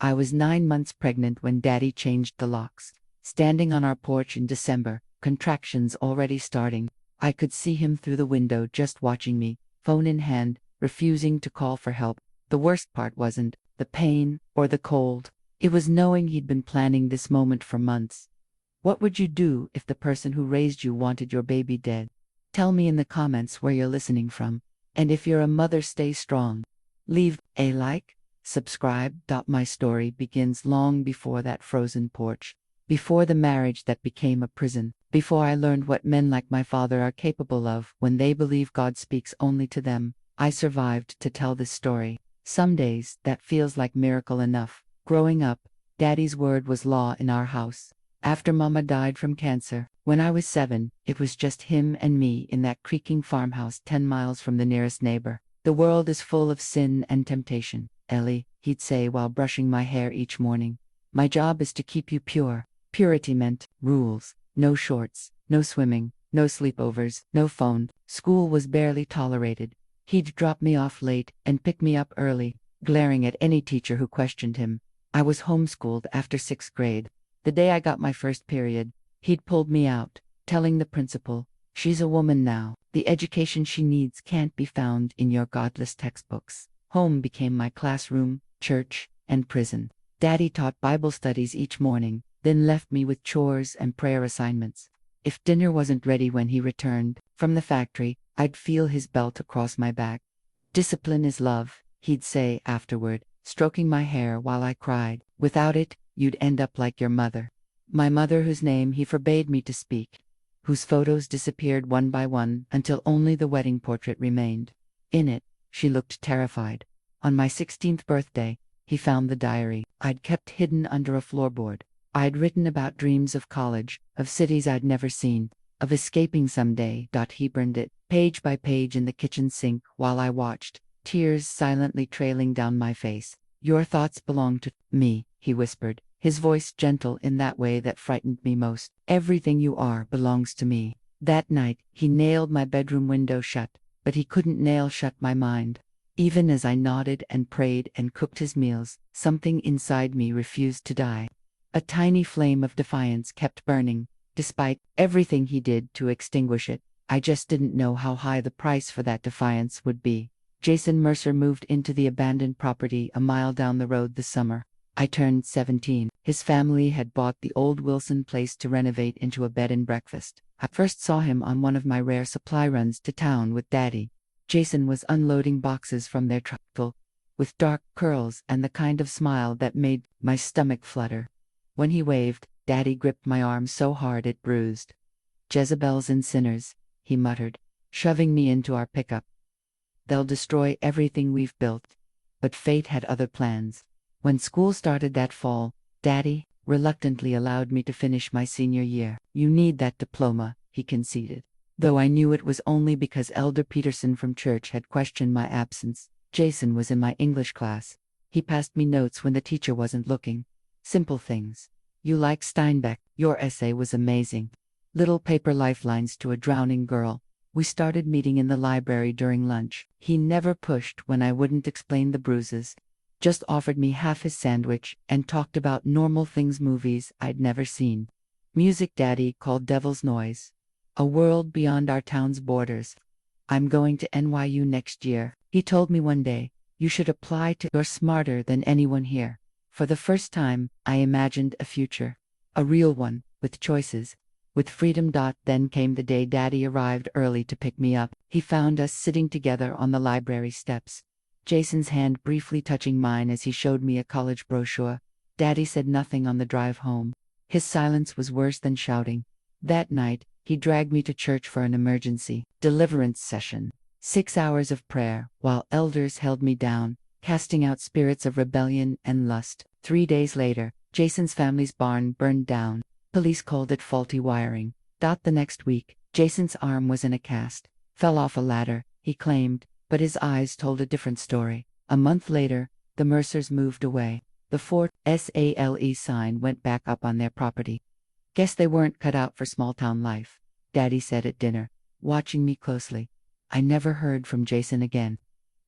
I was 9 months pregnant when Daddy changed the locks. Standing on our porch in December, contractions already starting, I could see him through the window just watching me, phone in hand, refusing to call for help. The worst part wasn't the pain or the cold. It was knowing he'd been planning this moment for months. What would you do if the person who raised you wanted your baby dead? Tell me in the comments where you're listening from. And if you're a mother, stay strong. Leave a like, subscribe. My story begins long before that frozen porch, before the marriage that became a prison, before I learned what men like my father are capable of when they believe God speaks only to them. I survived to tell this story. Some days that feels like miracle enough. Growing up, Daddy's word was law in our house. After Mama died from cancer, when I was 7, it was just him and me in that creaking farmhouse 10 miles from the nearest neighbor. The world is full of sin and temptation, Ellie, he'd say while brushing my hair each morning. My job is to keep you pure. Purity meant rules, no shorts, no swimming, no sleepovers, no phone. School was barely tolerated. He'd drop me off late and pick me up early, glaring at any teacher who questioned him. I was homeschooled after 6th grade. The day I got my first period, he'd pulled me out, telling the principal, "She's a woman now. The education she needs can't be found in your godless textbooks." Home became my classroom, church, and prison. Daddy taught Bible studies each morning, then left me with chores and prayer assignments. If dinner wasn't ready when he returned from the factory, I'd feel his belt across my back. "Discipline is love," he'd say afterward, stroking my hair while I cried. "Without it, you'd end up like your mother." My mother, whose name he forbade me to speak, whose photos disappeared one by one until only the wedding portrait remained. In it, she looked terrified. On my 16th birthday, he found the diary I'd kept hidden under a floorboard. I'd written about dreams of college, of cities I'd never seen, of escaping someday. He burned it, page by page, in the kitchen sink while I watched, tears silently trailing down my face. "Your thoughts belong to me," he whispered, his voice gentle in that way that frightened me most. "Everything you are belongs to me." That night, he nailed my bedroom window shut, but he couldn't nail shut my mind. Even as I nodded and prayed and cooked his meals, something inside me refused to die. A tiny flame of defiance kept burning, despite everything he did to extinguish it. I just didn't know how high the price for that defiance would be. Jason Mercer moved into the abandoned property a mile down the road this summer. I turned 17. His family had bought the old Wilson place to renovate into a bed and breakfast. I first saw him on one of my rare supply runs to town with Daddy. Jason was unloading boxes from their truck, with dark curls and the kind of smile that made my stomach flutter. When he waved, Daddy gripped my arm so hard it bruised. "Jezebels and sinners," he muttered, shoving me into our pickup. "They'll destroy everything we've built." But fate had other plans. When school started that fall, Daddy reluctantly allowed me to finish my senior year. "You need that diploma," he conceded. Though I knew it was only because Elder Peterson from church had questioned my absence. Jason was in my English class. He passed me notes when the teacher wasn't looking. Simple things. "You like Steinbeck. Your essay was amazing." Little paper lifelines to a drowning girl. We started meeting in the library during lunch. He never pushed when I wouldn't explain the bruises, just offered me half his sandwich and talked about normal things, movies I'd never seen. Music Daddy called Devil's Noise. A world beyond our town's borders. "I'm going to NYU next year," he told me one day. "You should apply to. You're smarter than anyone here." For the first time, I imagined a future. A real one, with choices, with freedom. Then came the day Daddy arrived early to pick me up. He found us sitting together on the library steps, Jason's hand briefly touching mine as he showed me a college brochure. Daddy said nothing on the drive home. His silence was worse than shouting. That night, he dragged me to church for an emergency deliverance session. 6 hours of prayer, while elders held me down, casting out spirits of rebellion and lust. 3 days later, Jason's family's barn burned down. Police called it faulty wiring. The next week, Jason's arm was in a cast. Fell off a ladder, he claimed, but his eyes told a different story. A month later, the Mercers moved away. The Fort SALE sign went back up on their property. "Guess they weren't cut out for small-town life," Daddy said at dinner, watching me closely. I never heard from Jason again.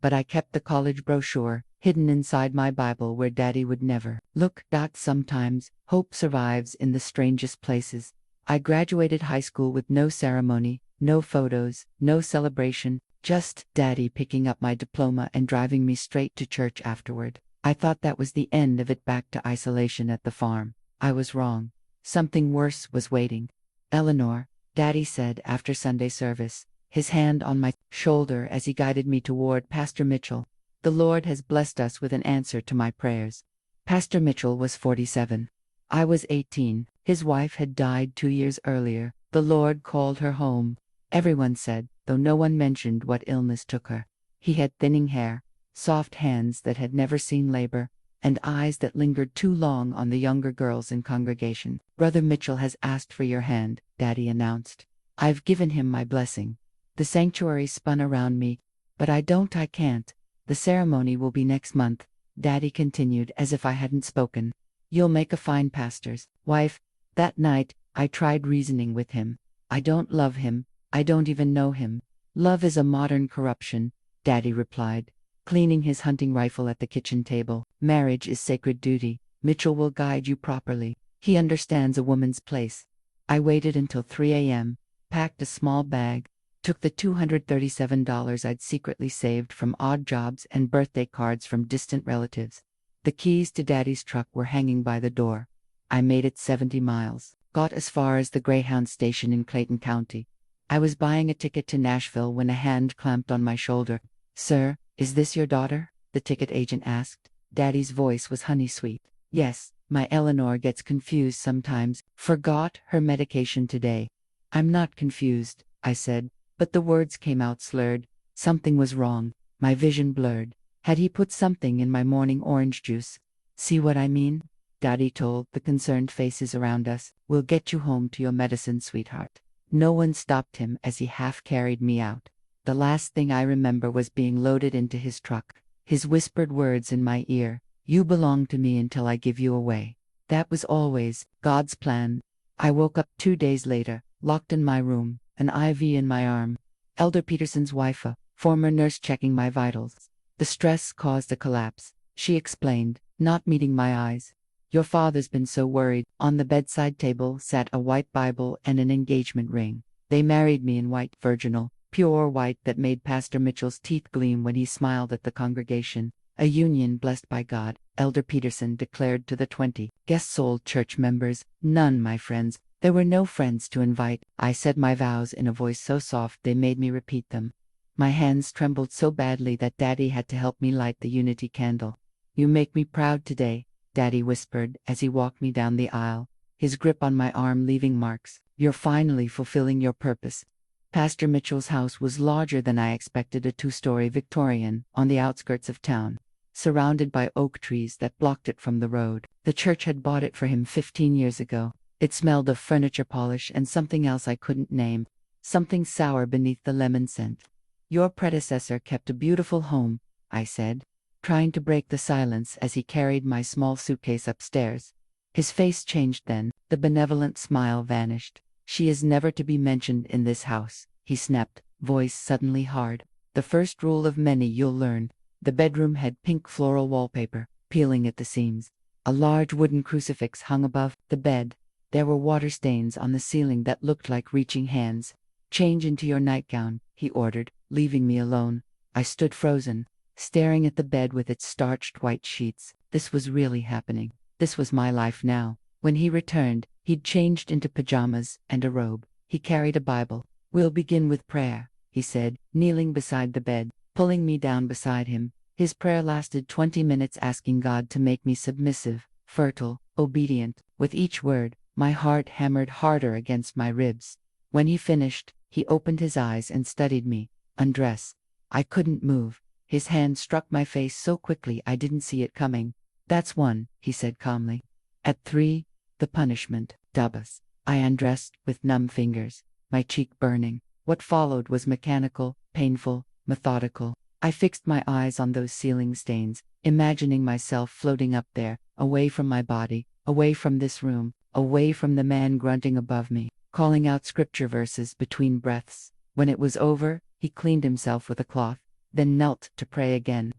But I kept the college brochure, hidden inside my Bible where Daddy would never look. Sometimes, hope survives in the strangest places. I graduated high school with no ceremony, no photos, no celebration, just Daddy picking up my diploma and driving me straight to church afterward. I thought that was the end of it, back to isolation at the farm. I was wrong. Something worse was waiting. Eleanor, Daddy said after Sunday service, his hand on my shoulder as he guided me toward Pastor Mitchell. The Lord has blessed us with an answer to my prayers. Pastor Mitchell was 47. I was 18. His wife had died 2 years earlier. The Lord called her home. Everyone said, though no one mentioned what illness took her. He had thinning hair, soft hands that had never seen labor, and eyes that lingered too long on the younger girls in congregation. Brother Mitchell has asked for your hand, Daddy announced. I've given him my blessing. The sanctuary spun around me. But I can't. The ceremony will be next month, Daddy continued as if I hadn't spoken. You'll make a fine pastor's wife. That night, I tried reasoning with him. I don't love him. I don't even know him. Love is a modern corruption, Daddy replied, cleaning his hunting rifle at the kitchen table. Marriage is sacred duty. Mitchell will guide you properly. He understands a woman's place. I waited until 3 a.m., packed a small bag, took the $237 I'd secretly saved from odd jobs and birthday cards from distant relatives. The keys to Daddy's truck were hanging by the door. I made it 70 miles, got as far as the Greyhound station in Clayton County. I was buying a ticket to Nashville when a hand clamped on my shoulder. Sir, is this your daughter? The ticket agent asked. Daddy's voice was honey-sweet. Yes, my Eleanor gets confused sometimes. Forgot her medication today. I'm not confused, I said, but the words came out slurred. Something was wrong. My vision blurred. Had he put something in my morning orange juice? See what I mean? Daddy told the concerned faces around us. We'll get you home to your medicine, sweetheart. No one stopped him as he half-carried me out. The last thing I remember was being loaded into his truck. His whispered words in my ear. You belong to me until I give you away. That was always God's plan. I woke up 2 days later, locked in my room, an IV in my arm. Elder Peterson's wife, a former nurse, checking my vitals. The stress caused a collapse, she explained, not meeting my eyes. Your father's been so worried. On the bedside table sat a white Bible and an engagement ring. They married me in white, virginal, pure white that made Pastor Mitchell's teeth gleam when he smiled at the congregation. A union blessed by God, Elder Peterson declared to the 20 guest-souled church members. None, my friends. There were no friends to invite. I said my vows in a voice so soft they made me repeat them. My hands trembled so badly that Daddy had to help me light the unity candle. You make me proud today, Daddy whispered as he walked me down the aisle, his grip on my arm leaving marks. You're finally fulfilling your purpose. Pastor Mitchell's house was larger than I expected, a 2-story Victorian on the outskirts of town, surrounded by oak trees that blocked it from the road. The church had bought it for him 15 years ago. It smelled of furniture polish and something else I couldn't name, something sour beneath the lemon scent. Your predecessor kept a beautiful home, I said, trying to break the silence as he carried my small suitcase upstairs. His face changed then, the benevolent smile vanished. She is never to be mentioned in this house, he snapped, voice suddenly hard. The first rule of many you'll learn. The bedroom had pink floral wallpaper, peeling at the seams. A large wooden crucifix hung above the bed. There were water stains on the ceiling that looked like reaching hands. Change into your nightgown, he ordered, leaving me alone. I stood frozen, staring at the bed with its starched white sheets. This was really happening. This was my life now. When he returned, he'd changed into pajamas and a robe. He carried a Bible. We'll begin with prayer, he said, kneeling beside the bed, pulling me down beside him. His prayer lasted 20 minutes, asking God to make me submissive, fertile, obedient. With each word, my heart hammered harder against my ribs. When he finished, he opened his eyes and studied me. Undress. I couldn't move. His hand struck my face so quickly I didn't see it coming. That's 1, he said calmly. At 3, the punishment. Dubbus. I undressed with numb fingers, my cheek burning. What followed was mechanical, painful, methodical. I fixed my eyes on those ceiling stains, imagining myself floating up there, away from my body, away from this room, away from the man grunting above me, calling out scripture verses between breaths. When it was over, he cleaned himself with a cloth, then knelt to pray again.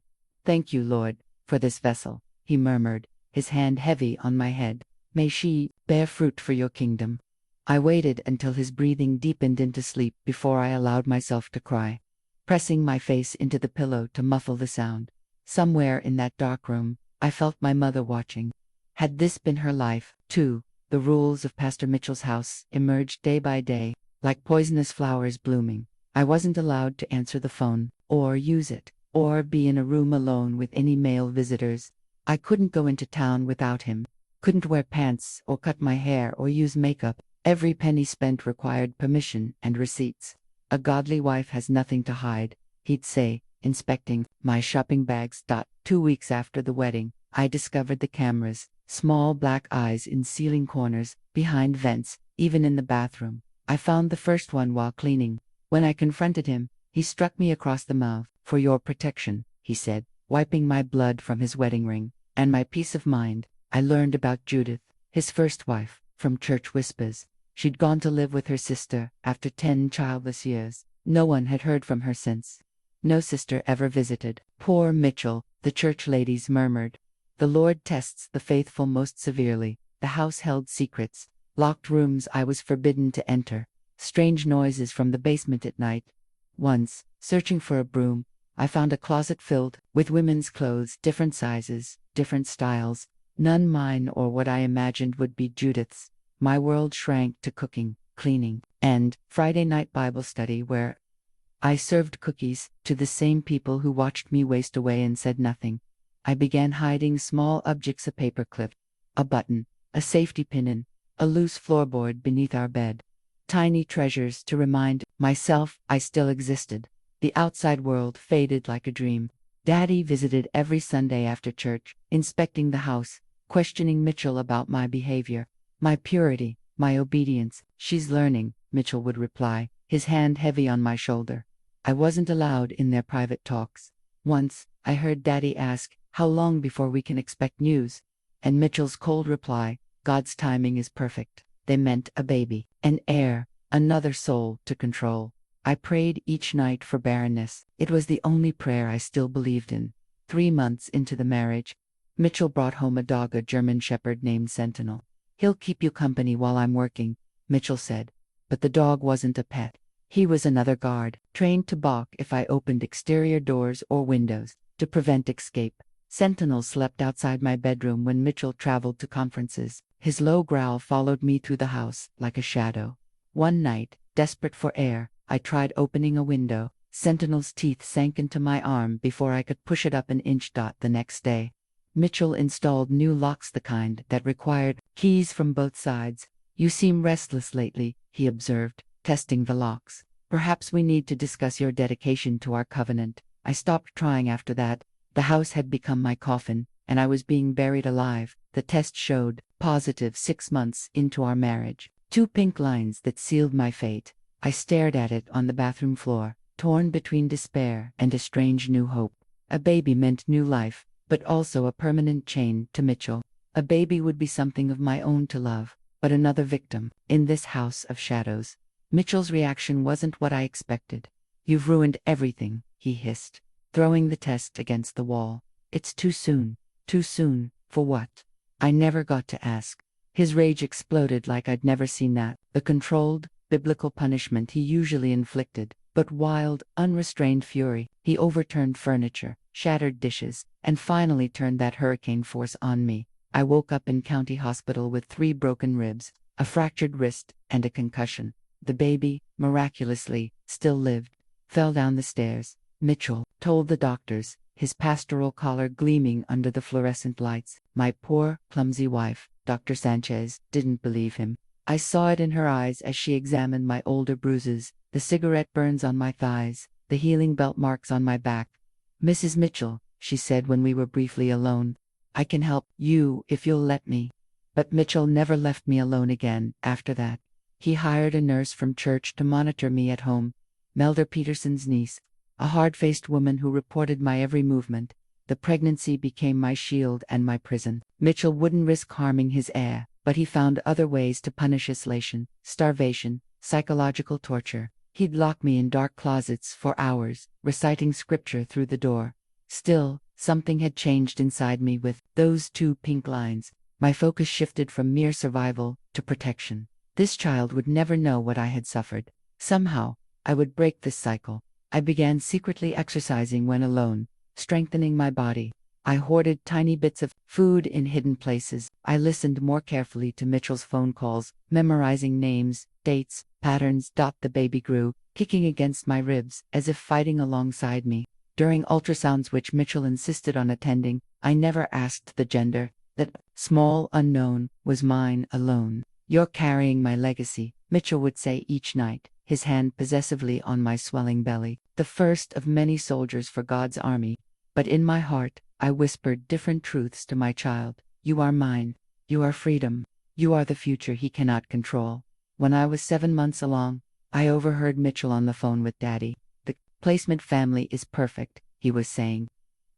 Thank you, Lord, for this vessel," he murmured, his hand heavy on my head. "May she bear fruit for your kingdom." I waited until his breathing deepened into sleep before I allowed myself to cry, pressing my face into the pillow to muffle the sound. Somewhere in that dark room, I felt my mother watching. Had this been her life, too? The rules of Pastor Mitchell's house emerged day by day, like poisonous flowers blooming. I wasn't allowed to answer the phone, or use it, or be in a room alone with any male visitors. I couldn't go into town without him, couldn't wear pants or cut my hair or use makeup. Every penny spent required permission and receipts. "A godly wife has nothing to hide," he'd say, inspecting my shopping bags. 2 weeks after the wedding, I discovered the cameras, small black eyes in ceiling corners, behind vents, even in the bathroom. I found the first one while cleaning. When I confronted him, he struck me across the mouth. "For your protection," he said, wiping my blood from his wedding ring, "and my peace of mind." I learned about Judith, his first wife, from church whispers. She'd gone to live with her sister after 10 childless years. No one had heard from her since. No sister ever visited. "Poor Mitchell," the church ladies murmured. "The Lord tests the faithful most severely." The house held secrets, locked rooms I was forbidden to enter, strange noises from the basement at night. Once, searching for a broom, I found a closet filled with women's clothes, different sizes, different styles, none mine or what I imagined would be Judith's. My world shrank to cooking, cleaning, and Friday night Bible study, where I served cookies to the same people who watched me waste away and said nothing. I began hiding small objects: a paperclip, a button, a safety pin, a loose floorboard beneath our bed. Tiny treasures to remind myself I still existed. The outside world faded like a dream. Daddy visited every Sunday after church, inspecting the house, questioning Mitchell about my behavior, my purity, my obedience. "She's learning," Mitchell would reply, his hand heavy on my shoulder. I wasn't allowed in their private talks. Once, I heard Daddy ask, "How long before we can expect news?" And Mitchell's cold reply, "God's timing is perfect." They meant a baby, an heir, another soul to control. I prayed each night for barrenness. It was the only prayer I still believed in. 3 months into the marriage, Mitchell brought home a dog, a German Shepherd named Sentinel. "He'll keep you company while I'm working," Mitchell said. But the dog wasn't a pet. He was another guard, trained to bark if I opened exterior doors or windows, to prevent escape. Sentinel slept outside my bedroom when Mitchell traveled to conferences. His low growl followed me through the house, like a shadow. One night, desperate for air, I tried opening a window. Sentinel's teeth sank into my arm before I could push it up an inch. The next day, Mitchell installed new locks, the kind that required keys from both sides. "You seem restless lately," he observed, testing the locks. "Perhaps we need to discuss your dedication to our covenant." I stopped trying after that. The house had become my coffin, and I was being buried alive. The test showed positive 6 months into our marriage. 2 pink lines that sealed my fate. I stared at it on the bathroom floor, torn between despair and a strange new hope. A baby meant new life, but also a permanent chain to Mitchell. A baby would be something of my own to love, but another victim in this house of shadows. Mitchell's reaction wasn't what I expected. "You've ruined everything," he hissed, throwing the test against the wall. "It's too soon." Too soon, for what? I never got to ask. His rage exploded like I'd never seen that. The controlled, biblical punishment he usually inflicted, but wild, unrestrained fury. He overturned furniture, shattered dishes, and finally turned that hurricane force on me. I woke up in county hospital with 3 broken ribs, a fractured wrist, and a concussion. The baby, miraculously, still lived. Fell down the stairs, Mitchell told the doctors, his pastoral collar gleaming under the fluorescent lights. My poor, clumsy wife, Dr. Sanchez, didn't believe him. I saw it in her eyes as she examined my older bruises, the cigarette burns on my thighs, the healing belt marks on my back. "Mrs. Mitchell," she said when we were briefly alone, "I can help you if you'll let me." But Mitchell never left me alone again after that. He hired a nurse from church to monitor me at home, Melder Peterson's niece, a hard-faced woman who reported my every movement. The pregnancy became my shield and my prison. Mitchell wouldn't risk harming his heir, but he found other ways to punish isolation, starvation, psychological torture. He'd lock me in dark closets for hours, reciting scripture through the door. Still, Something had changed inside me with those two pink lines. My focus shifted from mere survival to protection. This child would never know what I had suffered. Somehow, I would break this cycle. I began secretly exercising when alone, strengthening my body. I hoarded tiny bits of food in hidden places. I listened more carefully to Mitchell's phone calls, memorizing names, dates, patterns. The baby grew, kicking against my ribs, as if fighting alongside me. During ultrasounds which Mitchell insisted on attending, I never asked the gender. That small unknown was mine alone. "You're carrying my legacy," Mitchell would say each night, his hand possessively on my swelling belly. The first of many soldiers for God's army. But in my heart, I whispered different truths to my child. "You are mine. You are freedom. You are the future he cannot control." When I was 7 months along, I overheard Mitchell on the phone with Daddy. "The placement family is perfect," he was saying.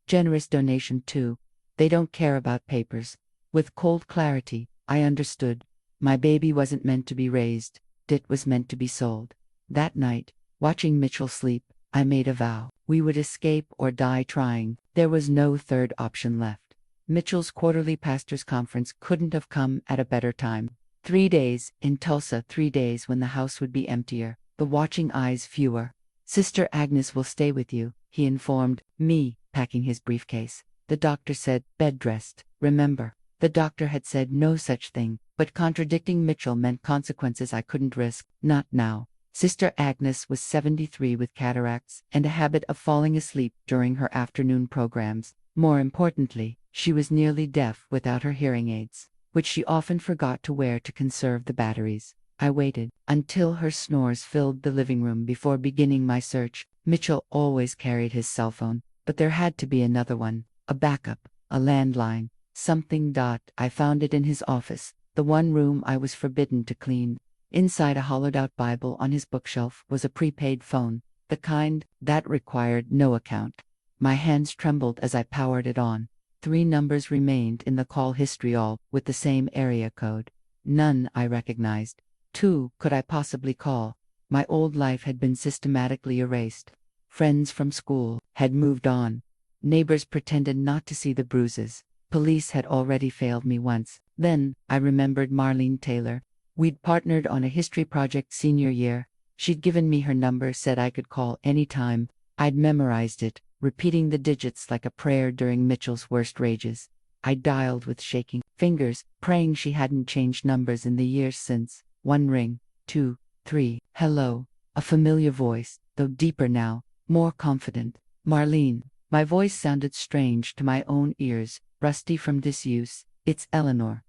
"Generous donation too. They don't care about papers." With cold clarity, I understood. My baby wasn't meant to be raised. It was meant to be sold. That night, watching Mitchell sleep, I made a vow. We would escape or die trying. There was no third option left. Mitchell's quarterly pastors' conference couldn't have come at a better time. 3 days in Tulsa, 3 days when the house would be emptier, the watching eyes fewer. "Sister Agnes will stay with you," he informed me, packing his briefcase. "The doctor said, bed rest, remember." The doctor had said no such thing, but contradicting Mitchell meant consequences I couldn't risk. Not now. Sister Agnes was 73 with cataracts and a habit of falling asleep during her afternoon programs. More importantly, she was nearly deaf without her hearing aids, which she often forgot to wear to conserve the batteries. I waited until her snores filled the living room before beginning my search. Mitchell always carried his cell phone, but there had to be another one, a backup, a landline, something. I found it in his office, the one room I was forbidden to clean. Inside a hollowed-out Bible on his bookshelf was a prepaid phone, the kind that required no account. My hands trembled as I powered it on. 3 numbers remained in the call history, all with the same area code. None I recognized. 2 could I possibly call? My old life had been systematically erased. Friends from school had moved on. Neighbors pretended not to see the bruises. Police had already failed me once. Then I remembered Marlene Taylor. We'd partnered on a history project senior year. She'd given me her number, said I could call any time. I'd memorized it, repeating the digits like a prayer during Mitchell's worst rages. I dialed with shaking fingers, praying she hadn't changed numbers in the years since. 1 ring, 2, 3, hello. A familiar voice, though deeper now, more confident. "Marlene." My voice sounded strange to my own ears, rusty from disuse. "It's Eleanor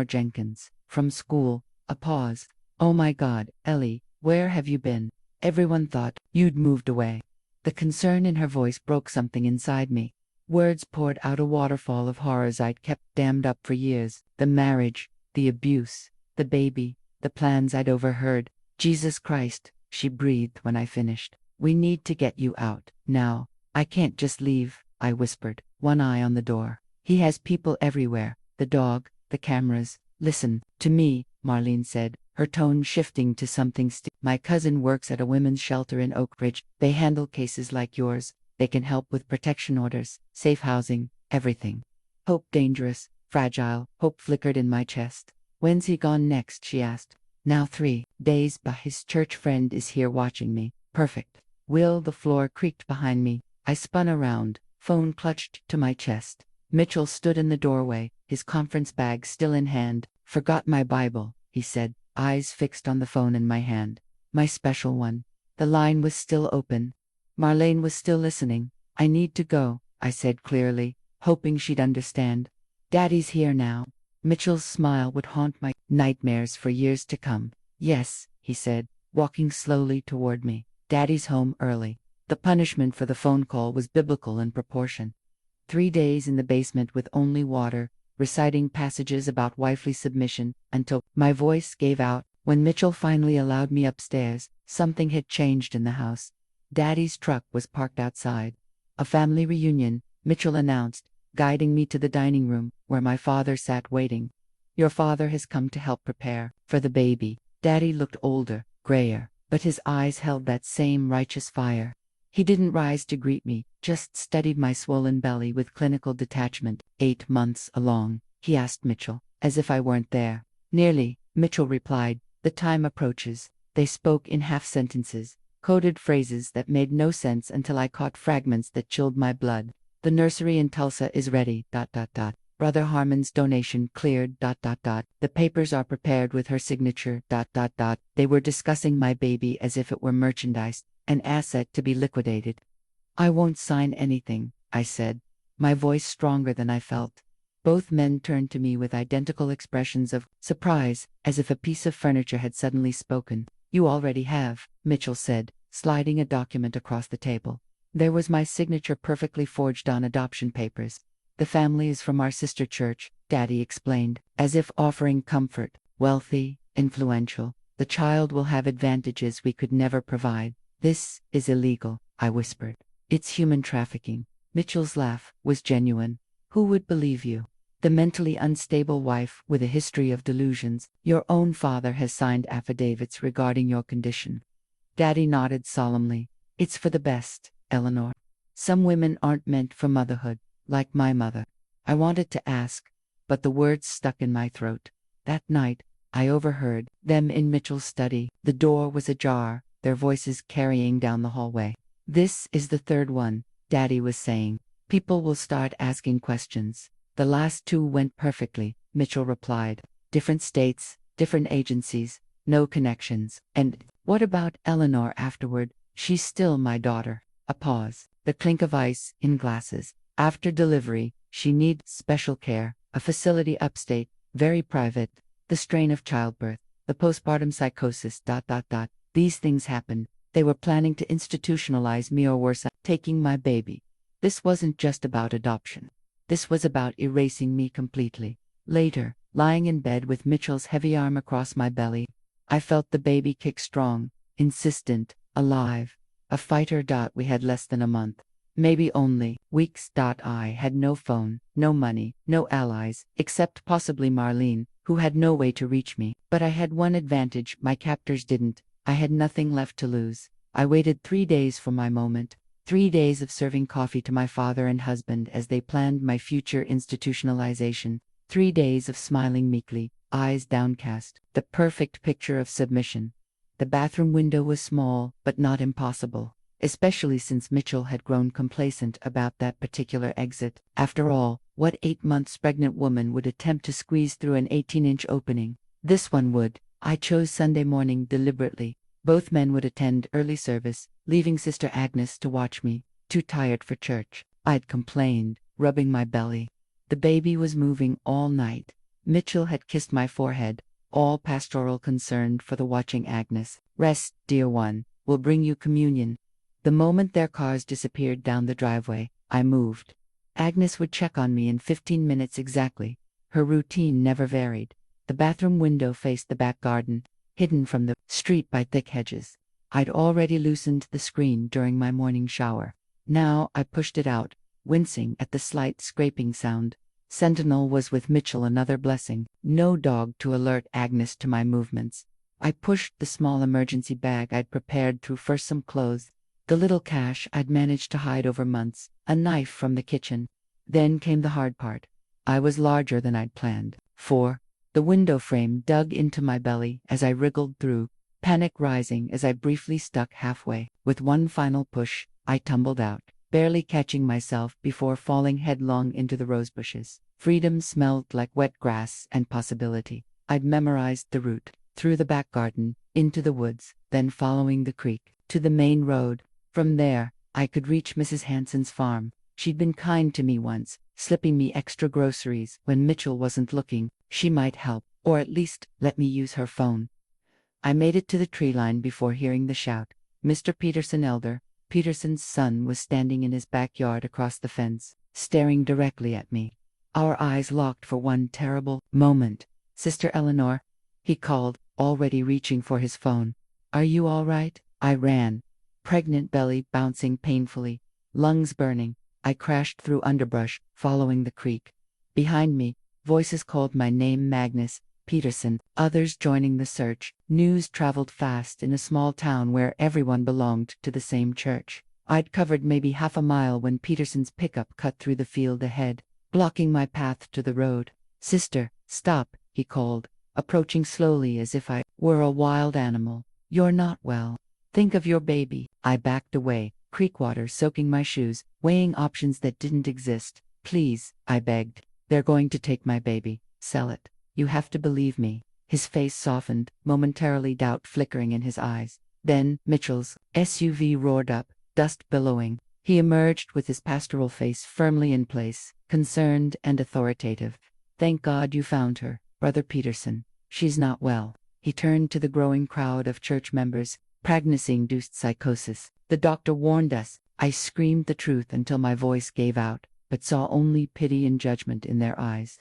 Jenkins, from school." A pause. "Oh my God, Ellie, where have you been? Everyone thought you'd moved away." The concern in her voice broke something inside me. Words poured out a waterfall of horrors I'd kept dammed up for years. The marriage, the abuse, the baby, the plans I'd overheard. "Jesus Christ," she breathed when I finished. "We need to get you out, now. I can't just leave," I whispered, one eye on the door. "He has people everywhere, the dog, the cameras." "Listen to me," Marlene said, her tone shifting to something "My cousin works at a women's shelter in Oak Ridge. They handle cases like yours. They can help with protection orders, safe housing, everything." "Hope dangerous, fragile," hope flickered in my chest. "When's he gone next?" she asked. "Now 3 days, but his church friend is here watching me." "Perfect." "Will." The floor creaked behind me. I spun around, phone clutched to my chest. Mitchell stood in the doorway, his conference bag still in hand. "Forgot my Bible," he said, eyes fixed on the phone in my hand. "My special one." The line was still open. Marlene was still listening. "I need to go," I said clearly, hoping she'd understand. "Daddy's here now." Mitchell's smile would haunt my nightmares for years to come. "Yes," he said, walking slowly toward me. "Daddy's home early." The punishment for the phone call was biblical in proportion. 3 days in the basement with only water, reciting passages about wifely submission, until my voice gave out. When Mitchell finally allowed me upstairs, something had changed in the house. Daddy's truck was parked outside. "A family reunion," Mitchell announced, guiding me to the dining room, where my father sat waiting. "Your father has come to help prepare for the baby." Daddy looked older, grayer, but his eyes held that same righteous fire. He didn't rise to greet me, just studied my swollen belly with clinical detachment. 8 months along, he asked Mitchell, as if I weren't there. Nearly, Mitchell replied. The time approaches. They spoke in half sentences, coded phrases that made no sense until I caught fragments that chilled my blood. The nursery in Tulsa is ready. Brother Harmon's donation cleared. The papers are prepared with her signature. They were discussing my baby as if it were merchandise, an asset to be liquidated. I won't sign anything, I said, my voice stronger than I felt. Both men turned to me with identical expressions of surprise, as if a piece of furniture had suddenly spoken. You already have, Mitchell said, sliding a document across the table. There was my signature perfectly forged on adoption papers. The family is from our sister church, Daddy explained, as if offering comfort. Wealthy, influential. The child will have advantages we could never provide. This is illegal, I whispered. It's human trafficking. Mitchell's laugh was genuine. Who would believe you? The mentally unstable wife with a history of delusions. Your own father has signed affidavits regarding your condition. Daddy nodded solemnly. It's for the best, Eleanor. Some women aren't meant for motherhood, like my mother. I wanted to ask, but the words stuck in my throat. That night, I overheard them in Mitchell's study. The door was ajar, their voices carrying down the hallway. This is the third one, Daddy was saying. People will start asking questions. The last 2 went perfectly, Mitchell replied. Different states, different agencies, no connections. And what about Eleanor afterward? She's still my daughter. A pause. The clink of ice in glasses. After delivery, she needs special care, a facility upstate, very private. The strain of childbirth, the postpartum psychosis. These things happened. They were planning to institutionalize me, or worse, taking my baby. This wasn't just about adoption. This was about erasing me completely. Later, lying in bed with Mitchell's heavy arm across my belly, I felt the baby kick strong, insistent, alive. A fighter. We had less than a month. Maybe only weeks. I had no phone, no money, no allies, except possibly Marlene, who had no way to reach me. But I had one advantage my captors didn't. I had nothing left to lose. I waited 3 days for my moment. 3 days of serving coffee to my father and husband as they planned my future institutionalization. 3 days of smiling meekly, eyes downcast. The perfect picture of submission. The bathroom window was small, but not impossible, especially since Mitchell had grown complacent about that particular exit. After all, what 8 months pregnant woman would attempt to squeeze through an 18-inch opening? This one would. I chose Sunday morning deliberately. Both men would attend early service, leaving Sister Agnes to watch me, too tired for church. I'd complained, rubbing my belly. The baby was moving all night. Mitchell had kissed my forehead, all pastoral concerned for the watching Agnes. Rest, dear one, we'll bring you communion. The moment their cars disappeared down the driveway, I moved. Agnes would check on me in 15 minutes exactly. Her routine never varied. The bathroom window faced the back garden, hidden from the street by thick hedges. I'd already loosened the screen during my morning shower. Now I pushed it out, wincing at the slight scraping sound. Sentinel was with Mitchell, another blessing. No dog to alert Agnes to my movements. I pushed the small emergency bag I'd prepared through, first some clothes, the little cash I'd managed to hide over months, a knife from the kitchen. Then came the hard part. I was larger than I'd planned. The window frame dug into my belly as I wriggled through, panic rising as I briefly stuck halfway. With one final push, I tumbled out, barely catching myself before falling headlong into the rosebushes. Freedom smelled like wet grass and possibility. I'd memorized the route, through the back garden, into the woods, then following the creek, to the main road. From there, I could reach Mrs. Hanson's farm. She'd been kind to me once, slipping me extra groceries when Mitchell wasn't looking. She might help, or at least let me use her phone. I made it to the tree line before hearing the shout. Mr. Peterson, Elder Peterson's son, was standing in his backyard across the fence, staring directly at me. Our eyes locked for one terrible moment. Sister Eleanor, he called, already reaching for his phone. Are you all right? I ran, pregnant belly bouncing painfully, lungs burning. I crashed through underbrush, following the creek. Behind me, voices called my name: Magnus, Peterson, others joining the search. News traveled fast in a small town where everyone belonged to the same church. I'd covered maybe half a mile when Peterson's pickup cut through the field ahead, blocking my path to the road. "Sister, stop," he called, approaching slowly as if I were a wild animal. "You're not well. Think of your baby." I backed away, creek water soaking my shoes, weighing options that didn't exist. "Please," I begged. "They're going to take my baby. Sell it. You have to believe me." His face softened, momentarily doubt flickering in his eyes. Then Mitchell's SUV roared up, dust billowing. He emerged with his pastoral face firmly in place, concerned and authoritative. "Thank God you found her, Brother Peterson. She's not well." He turned to the growing crowd of church members. "Pregnancy-induced psychosis. The doctor warned us." I screamed the truth until my voice gave out, but saw only pity and judgment in their eyes.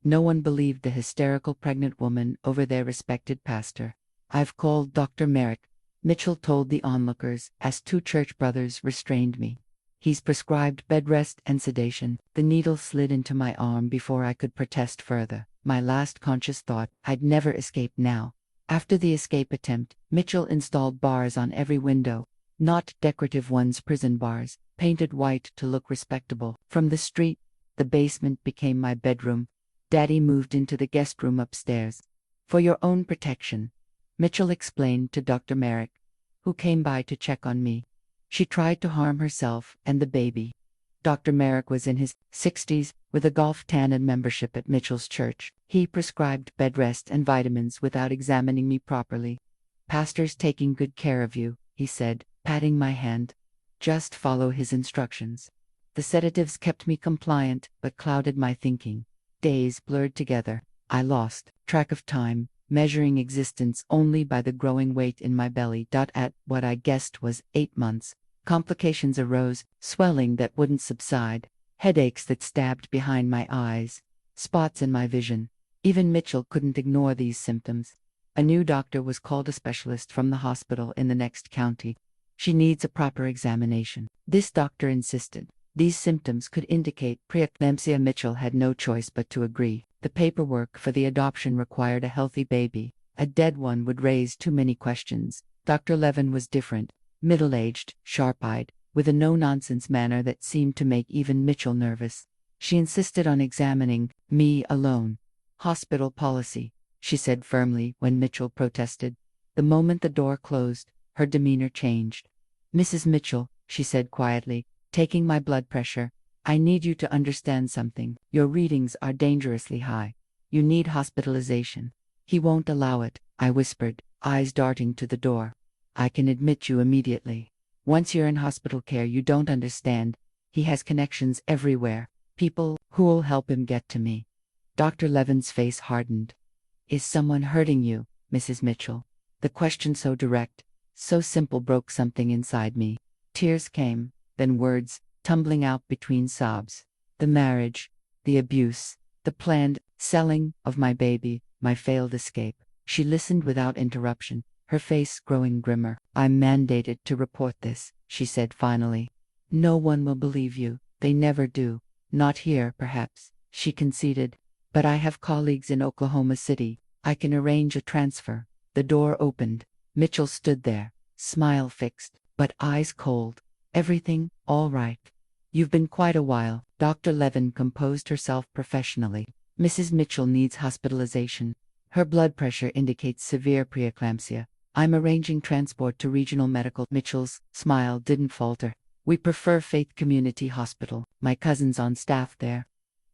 No one believed the hysterical pregnant woman over their respected pastor. "I've called Dr. Merrick," Mitchell told the onlookers, as two church brothers restrained me. "He's prescribed bed rest and sedation." The needle slid into my arm before I could protest further. My last conscious thought, I'd never escape now. After the escape attempt, Mitchell installed bars on every window. Not decorative ones, prison bars, painted white to look respectable. From the street, the basement became my bedroom. Daddy moved into the guest room upstairs. "For your own protection," Mitchell explained to Dr. Merrick, who came by to check on me. "She tried to harm herself and the baby." Dr. Merrick was in his 60s, with a golf tan and membership at Mitchell's church. He prescribed bed rest and vitamins without examining me properly. "Pastor's taking good care of you," he said, patting my hand. "Just follow his instructions." The sedatives kept me compliant, but clouded my thinking. Days blurred together. I lost track of time, measuring existence only by the growing weight in my belly. At what I guessed was 8 months, complications arose, swelling that wouldn't subside, headaches that stabbed behind my eyes, spots in my vision. Even Mitchell couldn't ignore these symptoms. A new doctor was called, a specialist from the hospital in the next county. "She needs a proper examination," this doctor insisted. These symptoms could indicate preeclampsia. Mitchell had no choice but to agree. The paperwork for the adoption required a healthy baby. A dead one would raise too many questions. Dr. Levin was different, middle-aged, sharp-eyed, with a no-nonsense manner that seemed to make even Mitchell nervous. She insisted on examining me alone. "Hospital policy," she said firmly when Mitchell protested. The moment the door closed, her demeanor changed. "Mrs. Mitchell," she said quietly, taking my blood pressure, "I need you to understand something. Your readings are dangerously high. You need hospitalization." "He won't allow it," I whispered, eyes darting to the door. "I can admit you immediately. Once you're in hospital care, you don't understand. He has connections everywhere, people who'll help him get to me." Dr. Levin's face hardened. "Is someone hurting you, Mrs. Mitchell?" The question, so direct, so simple, broke something inside me. Tears came, then words, tumbling out between sobs. The marriage, the abuse, the planned selling of my baby, my failed escape. She listened without interruption, her face growing grimmer. "I'm mandated to report this," she said finally. "No one will believe you. They never do. Not here, perhaps," she conceded. "But I have colleagues in Oklahoma City. I can arrange a transfer." The door opened. Mitchell stood there, smile fixed, but eyes cold. "Everything all right?" "You've been quite a while." Dr. Levin composed herself professionally. "Mrs. Mitchell needs hospitalization. Her blood pressure indicates severe preeclampsia. I'm arranging transport to regional medical." Mitchell's smile didn't falter. "We prefer Faith Community Hospital. My cousin's on staff there."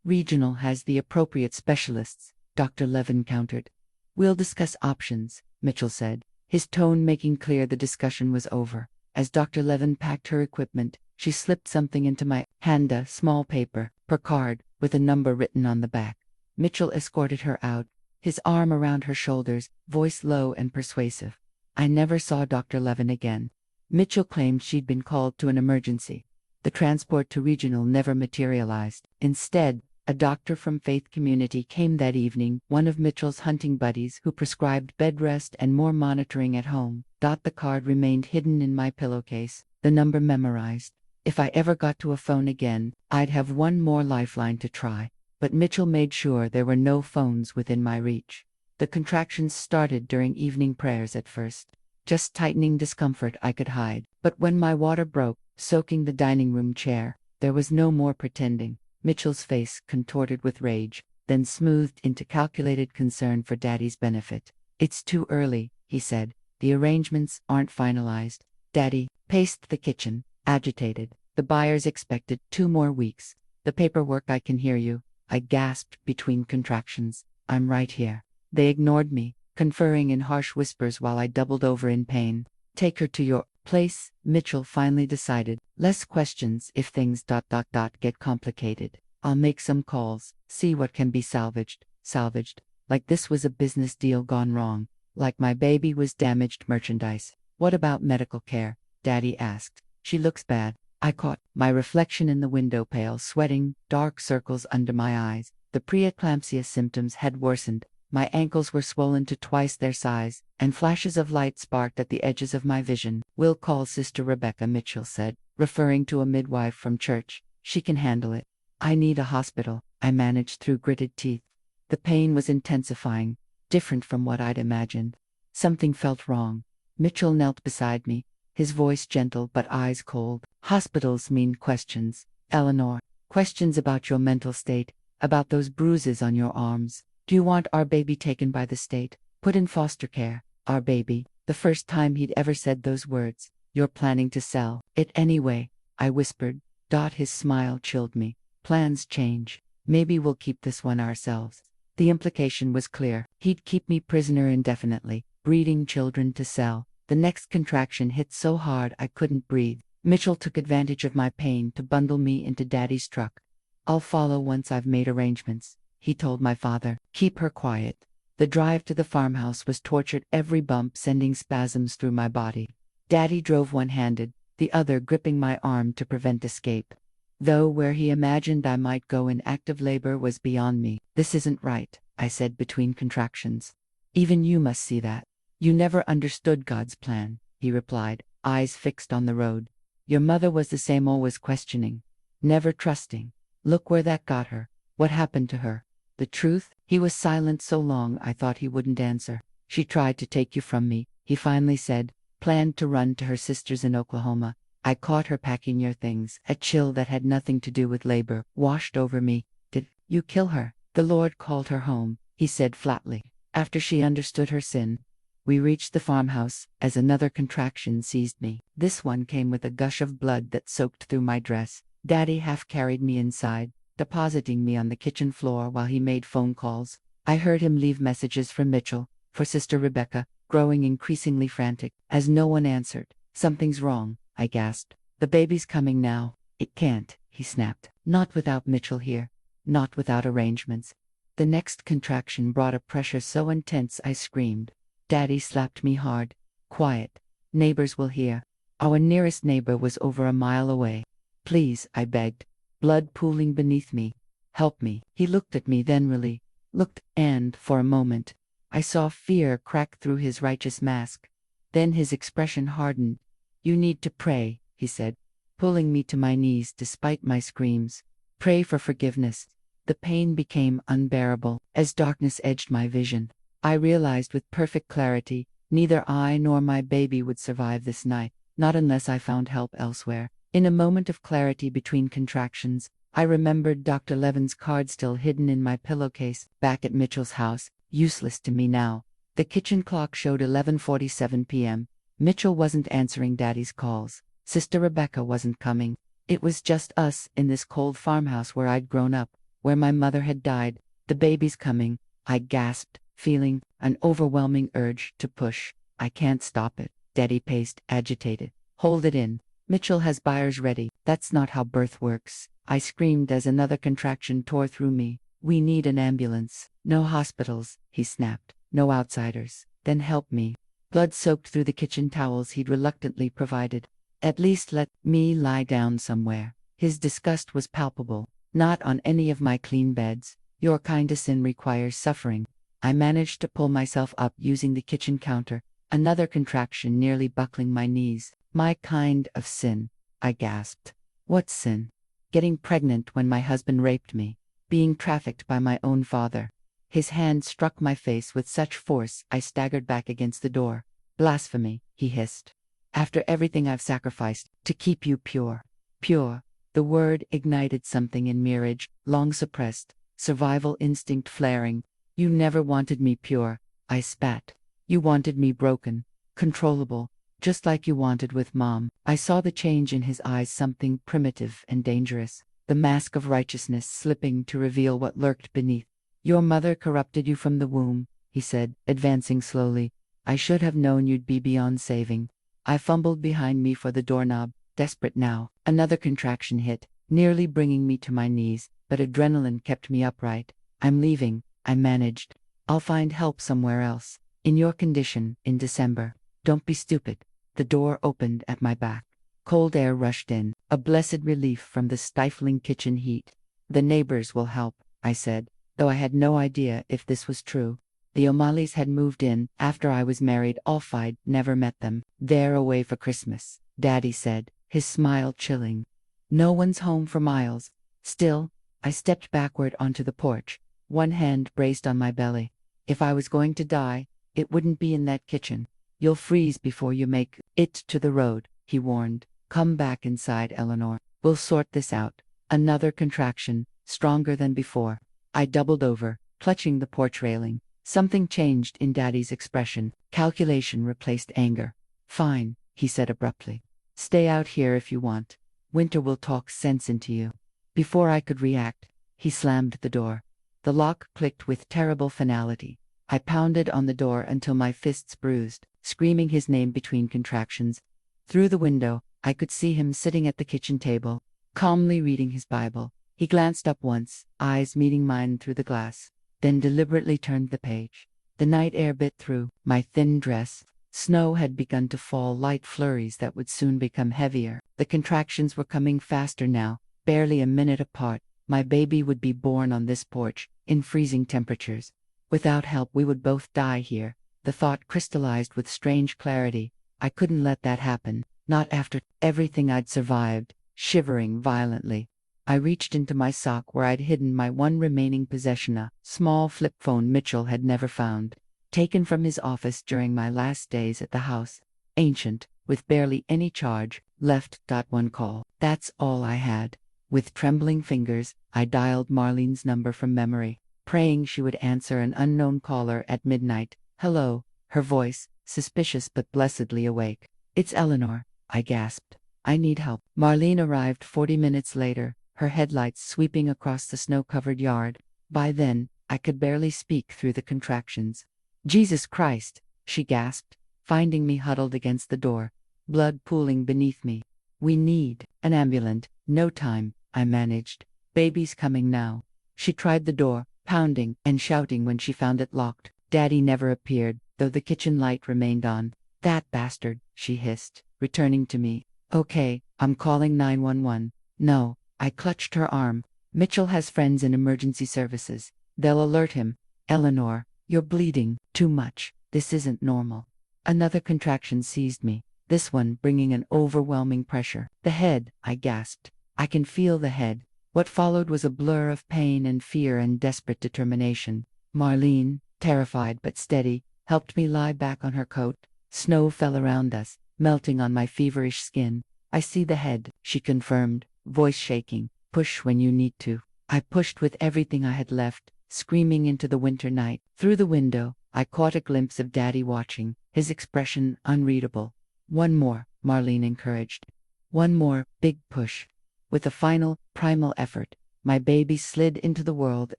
"Regional has the appropriate specialists," Dr. Levin countered. "We'll discuss options," Mitchell said, his tone making clear the discussion was over. As Dr. Levin packed her equipment, she slipped something into my hand, a small paper, per card, with a number written on the back. Mitchell escorted her out, his arm around her shoulders, voice low and persuasive. I never saw Dr. Levin again. Mitchell claimed she'd been called to an emergency. The transport to regional never materialized. Instead, a doctor from Faith Community came that evening, one of Mitchell's hunting buddies who prescribed bed rest and more monitoring at home. The card remained hidden in my pillowcase, the number memorized. If I ever got to a phone again, I'd have one more lifeline to try. But Mitchell made sure there were no phones within my reach. The contractions started during evening prayers at first. Just tightening discomfort I could hide. But when my water broke, soaking the dining room chair. There was no more pretending. Mitchell's face contorted with rage, then smoothed into calculated concern for Daddy's benefit. It's too early, he said. The arrangements aren't finalized. Daddy paced the kitchen, agitated. The buyers expected 2 more weeks. The paperwork. I can hear you, I gasped between contractions. I'm right here. They ignored me, conferring in harsh whispers while I doubled over in pain. Take her to your place, Mitchell finally decided. Less questions if things get complicated. I'll make some calls, see what can be salvaged. Salvaged. Like this was a business deal gone wrong. Like my baby was damaged merchandise. What about medical care? Daddy asked. She looks bad. I caught my reflection in the window, pale, sweating, dark circles under my eyes. The preeclampsia symptoms had worsened. My ankles were swollen to twice their size, and flashes of light sparked at the edges of my vision. We'll call Sister Rebecca, Mitchell said, referring to a midwife from church. She can handle it. I need a hospital, I managed through gritted teeth. The pain was intensifying, different from what I'd imagined. Something felt wrong. Mitchell knelt beside me, his voice gentle but eyes cold. Hospitals mean questions, Eleanor. Questions about your mental state, about those bruises on your arms. Do you want our baby taken by the state, put in foster care? Our baby. The first time he'd ever said those words. You're planning to sell it anyway, I whispered. His smile chilled me. Plans change. Maybe we'll keep this one ourselves. The implication was clear. He'd keep me prisoner indefinitely, breeding children to sell. The next contraction hit so hard I couldn't breathe. Mitchell took advantage of my pain to bundle me into Daddy's truck. I'll follow once I've made arrangements, he told my father. Keep her quiet. The drive to the farmhouse was tortured, every bump sending spasms through my body. Daddy drove one-handed, the other gripping my arm to prevent escape. Though where he imagined I might go in active labor was beyond me. This isn't right, I said between contractions. Even you must see that. You never understood God's plan, he replied, eyes fixed on the road. Your mother was the same, always questioning, never trusting. Look where that got her. What happened to her? The truth? He was silent so long I thought he wouldn't answer. She tried to take you from me, he finally said, planned to run to her sisters in Oklahoma. I caught her packing your things. A chill that had nothing to do with labor washed over me. Did you kill her? The Lord called her home, he said flatly, after she understood her sin. We reached the farmhouse as another contraction seized me. This one came with a gush of blood that soaked through my dress. Daddy half carried me inside, depositing me on the kitchen floor while he made phone calls. I heard him leave messages for Mitchell, for Sister Rebecca, growing increasingly frantic. As no one answered, something's wrong, I gasped. The baby's coming now. It can't, he snapped. Not without Mitchell here. Not without arrangements. The next contraction brought a pressure so intense I screamed. Daddy slapped me hard. Quiet. Neighbors will hear. Our nearest neighbor was over a mile away. Please, I begged. Blood pooling beneath me. Help me. He looked at me, then really looked, and, for a moment, I saw fear crack through his righteous mask. Then his expression hardened. You need to pray, he said, pulling me to my knees despite my screams. Pray for forgiveness. The pain became unbearable as darkness edged my vision. I realized with perfect clarity, neither I nor my baby would survive this night, not unless I found help elsewhere. In a moment of clarity between contractions, I remembered Dr. Levin's card still hidden in my pillowcase, back at Mitchell's house, useless to me now. The kitchen clock showed 11:47 p.m. Mitchell wasn't answering Daddy's calls. Sister Rebecca wasn't coming. It was just us in this cold farmhouse where I'd grown up, where my mother had died. The baby's coming, I gasped, feeling an overwhelming urge to push. I can't stop it. Daddy paced, agitated. Hold it in. Mitchell has buyers ready. That's not how birth works. I screamed as another contraction tore through me. We need an ambulance. No hospitals, he snapped. No outsiders. Then help me. Blood soaked through the kitchen towels he'd reluctantly provided. At least let me lie down somewhere. His disgust was palpable. Not on any of my clean beds. Your kind of sin requires suffering. I managed to pull myself up using the kitchen counter, another contraction nearly buckling my knees. My kind of sin, I gasped. What sin? Getting pregnant when my husband raped me. Being trafficked by my own father. His hand struck my face with such force I staggered back against the door. Blasphemy, he hissed. After everything I've sacrificed to keep you pure. Pure. The word ignited something in Mirage, long suppressed, survival instinct flaring. You never wanted me pure, I spat. You wanted me broken, controllable, just like you wanted with Mom. I saw the change in his eyes, something primitive and dangerous, the mask of righteousness slipping to reveal what lurked beneath. Your mother corrupted you from the womb, he said, advancing slowly. I should have known you'd be beyond saving. I fumbled behind me for the doorknob, desperate now. Another contraction hit, nearly bringing me to my knees, but adrenaline kept me upright. I'm leaving, I managed. I'll find help somewhere else. In your condition, in December. Don't be stupid. The door opened at my back. Cold air rushed in, a blessed relief from the stifling kitchen heat. The neighbors will help, I said, though I had no idea if this was true. The O'Malleys had moved in after I was married. I'd never met them. They're away for Christmas, Daddy said, his smile chilling. No one's home for miles. Still, I stepped backward onto the porch, one hand braced on my belly. If I was going to die, it wouldn't be in that kitchen. You'll freeze before you make it to the road, he warned. Come back inside, Eleanor. We'll sort this out. Another contraction, stronger than before. I doubled over, clutching the porch railing. Something changed in Daddy's expression. Calculation replaced anger. Fine, he said abruptly. Stay out here if you want. Winter will talk sense into you. Before I could react, he slammed the door. The lock clicked with terrible finality. I pounded on the door until my fists bruised, screaming his name between contractions. Through the window, I could see him sitting at the kitchen table, calmly reading his Bible. He glanced up once, eyes meeting mine through the glass, then deliberately turned the page. The night air bit through my thin dress. Snow had begun to fall, light flurries that would soon become heavier. The contractions were coming faster now, barely a minute apart. My baby would be born on this porch, in freezing temperatures. Without help, we would both die here. The thought crystallized with strange clarity. I couldn't let that happen, not after everything I'd survived. Shivering violently, I reached into my sock where I'd hidden my one remaining possession, a small flip phone Mitchell had never found, taken from his office during my last days at the house. Ancient, with barely any charge, left. One call. That's all I had. With trembling fingers, I dialed Marlene's number from memory, praying she would answer. An unknown caller at midnight. Hello, her voice, suspicious but blessedly awake. It's Eleanor, I gasped. I need help. Marlene arrived 40 minutes later, her headlights sweeping across the snow-covered yard. By then, I could barely speak through the contractions. Jesus Christ, she gasped, finding me huddled against the door, blood pooling beneath me. We need an ambulance. No time, I managed. Baby's coming now. She tried the door, pounding and shouting when she found it locked. Daddy never appeared, though the kitchen light remained on. That bastard, she hissed, returning to me. Okay, I'm calling 911. No, I clutched her arm. Mitchell has friends in emergency services. They'll alert him. Eleanor, you're bleeding. Too much. This isn't normal. Another contraction seized me, this one bringing an overwhelming pressure. The head, I gasped. I can feel the head. What followed was a blur of pain and fear and desperate determination. Marlene, terrified but steady, helped me lie back on her coat. Snow fell around us, melting on my feverish skin. I see the head, she confirmed, voice shaking. Push when you need to. I pushed with everything I had left, screaming into the winter night. Through the window, I caught a glimpse of Daddy watching, his expression unreadable. One more, Marlene encouraged. One more, big push. With a final, primal effort, my baby slid into the world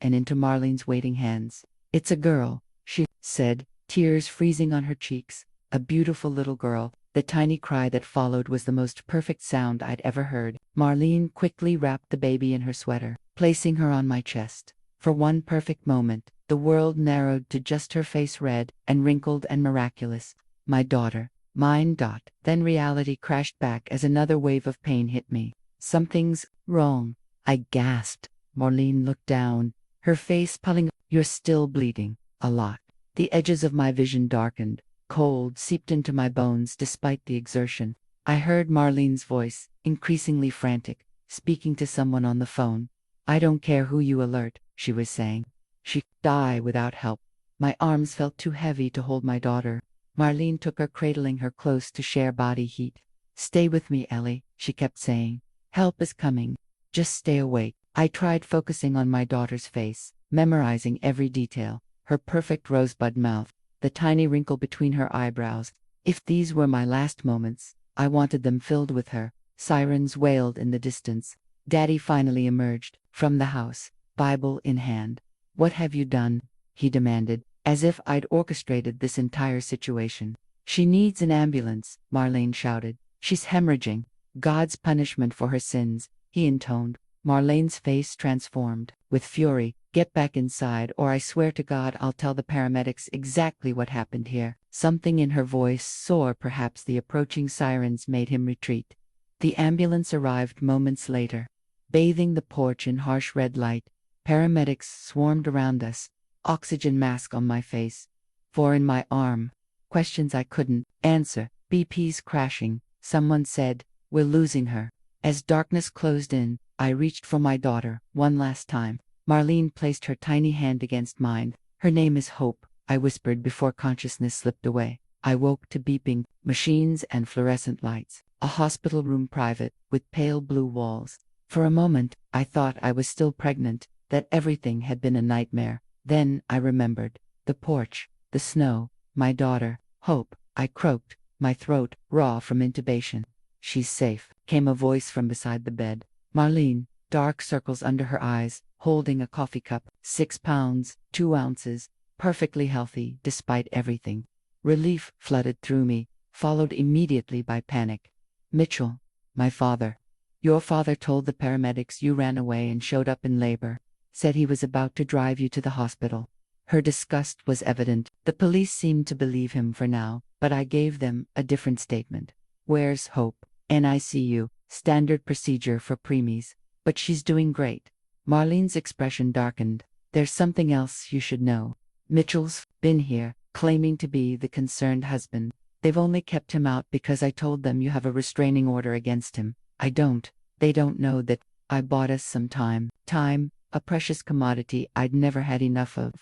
and into Marlene's waiting hands. It's a girl, she said, tears freezing on her cheeks. A beautiful little girl. The tiny cry that followed was the most perfect sound I'd ever heard. Marlene quickly wrapped the baby in her sweater, placing her on my chest. For one perfect moment, the world narrowed to just her face, red and wrinkled and miraculous. My daughter. Mine. Then reality crashed back as another wave of pain hit me. Something's wrong, I gasped. Marlene looked down, her face pulling. You're still bleeding. A lot. The edges of my vision darkened. Cold seeped into my bones despite the exertion. I heard Marlene's voice, increasingly frantic, speaking to someone on the phone. I don't care who you alert, she was saying. She die without help. My arms felt too heavy to hold my daughter. Marlene took her, cradling her close to share body heat. Stay with me, Ellie, she kept saying. Help is coming. Just stay awake. I tried focusing on my daughter's face, memorizing every detail, her perfect rosebud mouth, the tiny wrinkle between her eyebrows. If these were my last moments, I wanted them filled with her. Sirens wailed in the distance. Daddy finally emerged from the house, Bible in hand. What have you done? He demanded, as if I'd orchestrated this entire situation. She needs an ambulance, Marlene shouted. She's hemorrhaging. God's punishment for her sins, he intoned. Marlene's face transformed. With fury, get back inside or I swear to God I'll tell the paramedics exactly what happened here. Something in her voice, sore perhaps the approaching sirens, made him retreat. The ambulance arrived moments later. Bathing the porch in harsh red light, paramedics swarmed around us, oxygen mask on my face, four in my arm. Questions I couldn't answer. BP's crashing. Someone said, we're losing her. As darkness closed in, I reached for my daughter, one last time. Marlene placed her tiny hand against mine. Her name is Hope, I whispered before consciousness slipped away. I woke to beeping machines and fluorescent lights. A hospital room, private, with pale blue walls. For a moment, I thought I was still pregnant, that everything had been a nightmare. Then I remembered. The porch, the snow, my daughter, Hope. I croaked, my throat raw from intubation. She's safe, came a voice from beside the bed. Marlene, dark circles under her eyes, holding a coffee cup, 6 pounds, 2 ounces, perfectly healthy despite everything. Relief flooded through me, followed immediately by panic. Mitchell, my father. Your father told the paramedics you ran away and showed up in labor. Said he was about to drive you to the hospital. Her disgust was evident. The police seemed to believe him for now, but I gave them a different statement. Where's Hope? NICU, standard procedure for preemies. But she's doing great. Marlene's expression darkened. There's something else you should know. Mitchell's been here, claiming to be the concerned husband. They've only kept him out because I told them you have a restraining order against him. I don't. They don't know that I bought us some time. Time, a precious commodity I'd never had enough of.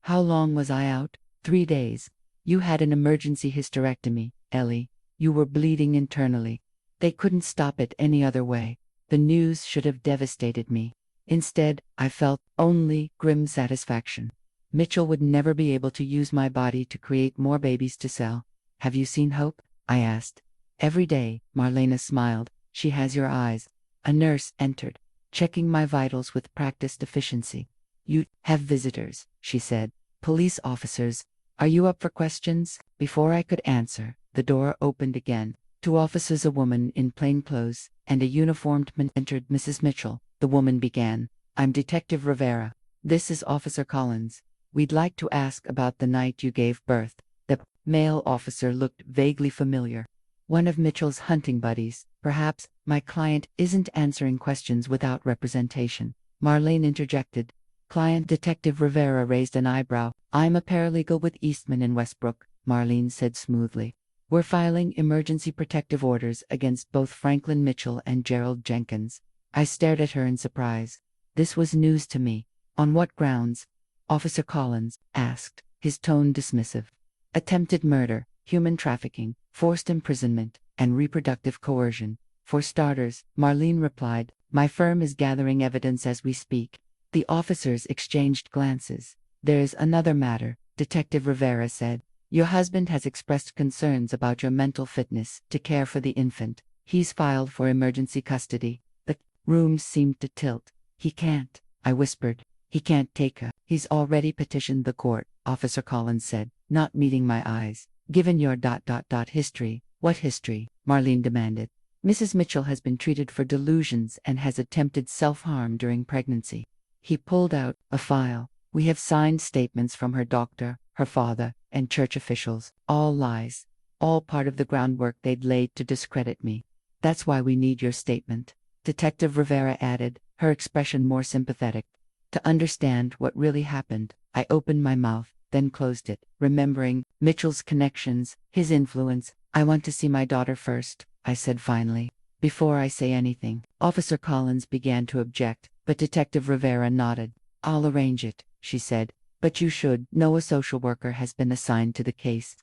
How long was I out? 3 days. You had an emergency hysterectomy, Ellie. You were bleeding internally. They couldn't stop it any other way. The news should have devastated me. Instead, I felt only grim satisfaction. Mitchell would never be able to use my body to create more babies to sell. Have you seen Hope? I asked. Every day, Marlena smiled. She has your eyes. A nurse entered, checking my vitals with practiced efficiency. You have visitors, she said. Police officers. Are you up for questions? Before I could answer, the door opened again. 2 officers, a woman in plain clothes, and a uniformed man entered. Mrs. Mitchell, the woman began. I'm Detective Rivera. This is Officer Collins. We'd like to ask about the night you gave birth. The male officer looked vaguely familiar. One of Mitchell's hunting buddies, perhaps. My client isn't answering questions without representation. Marlene interjected. Client. Detective Rivera raised an eyebrow. I'm a paralegal with Eastman in Westbrook, Marlene said smoothly. We're filing emergency protective orders against both Franklin Mitchell and Gerald Jenkins. I stared at her in surprise. This was news to me. On what grounds? Officer Collins asked, his tone dismissive. Attempted murder, human trafficking, forced imprisonment, and reproductive coercion. For starters, Marlene replied, my firm is gathering evidence as we speak. The officers exchanged glances. There's another matter, Detective Rivera said. Your husband has expressed concerns about your mental fitness to care for the infant. He's filed for emergency custody. The room seemed to tilt. He can't, I whispered. He can't take her. He's already petitioned the court, Officer Collins said, not meeting my eyes. Given your history. What history? Marlene demanded. Mrs. Mitchell has been treated for delusions and has attempted self-harm during pregnancy. He pulled out a file. We have signed statements from her doctor, her father, and church officials. All lies. All part of the groundwork they'd laid to discredit me. That's why we need your statement. Detective Rivera added, her expression more sympathetic. To understand what really happened, I opened my mouth, then closed it, remembering Mitchell's connections, his influence. I want to see my daughter first, I said finally. Before I say anything, Officer Collins began to object, but Detective Rivera nodded. I'll arrange it, she said, but you should know a social worker has been assigned to the case.